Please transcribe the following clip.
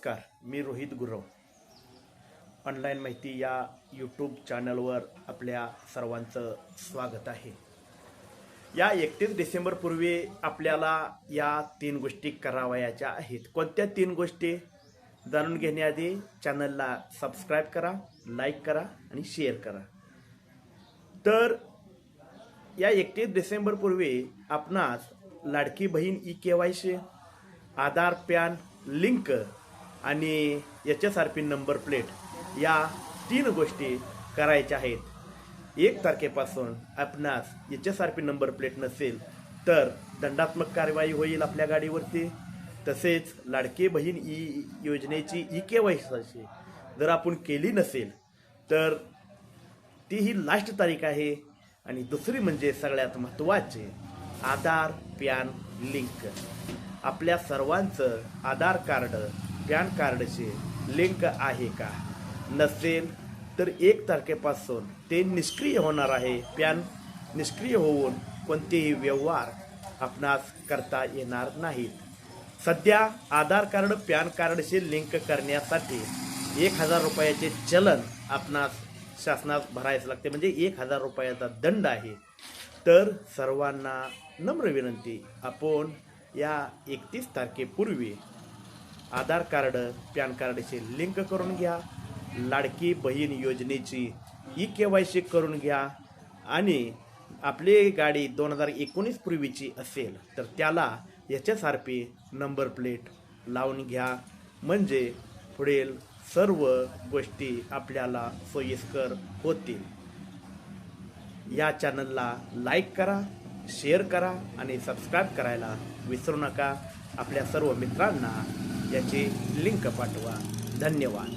नमस्कार, मी रोहित गुरव. ऑनलाईन माहिती या यूट्यूब चॅनलवर आपल्या सर्वांचं स्वागत आहे. या 31 डिसेंबरपूर्वी आपल्याला या 3 गोष्टी करावयाच्या आहेत. कोणत्या 3 गोष्टी जाणून घेण्याआधी चॅनलला सबस्क्राईब करा, लाईक करा आणि शेअर करा. तर या 31 डिसेंबरपूर्वी आपणास लाडकी बहीण ई-KYC, आधार पॅन लिंक आणि HSRP नंबर प्लेट या 3 गोष्टी करायच्या आहेत. 1 तारखेपासून आपणास HSRP नंबर प्लेट नसेल तर दंडात्मक कारवाई होईल आपल्या गाडीवरती. तसेच लाडकी बहीण योजनेची ई-KYC जर आपण केली नसेल तर ती ही लास्ट तारीख आहे. आणि दुसरी म्हणजे सगळ्यात महत्त्वाचे आधार पॅन लिंक. आपल्या सर्वांचं आधार कार्ड पॅन कार्डचे लिंक आहे का? नसेल तर 1 तारखेपासून ते निष्क्रिय होणार आहे. पॅन निष्क्रिय होऊन कोणतेही व्यवहार आपणास करता येणार नाहीत. सध्या आधार कार्ड पॅन कार्डशी लिंक करण्यासाठी 1000 रुपयाचे चलन आपणास शासनास भरायचं लागते, म्हणजे 1000 रुपयाचा दंड आहे. तर सर्वांना नम्र विनंती, आपण या 31 तारखेपूर्वी आधार कार्ड पॅन कार्डची लिंक करून घ्या, लाडकी बहीण योजनेची ई-KYC करून घ्या आणि आपली गाडी 2019 पूर्वीची असेल तर त्याला HSRP नंबर प्लेट लावून घ्या. म्हणजे पुढील सर्व गोष्टी आपल्याला सोयीस्कर होतील. या चॅनलला लाईक करा, शेअर करा आणि सबस्क्राईब करायला विसरू नका. आपल्या सर्व मित्रांना याची लिंक पाठवा. धन्यवाद.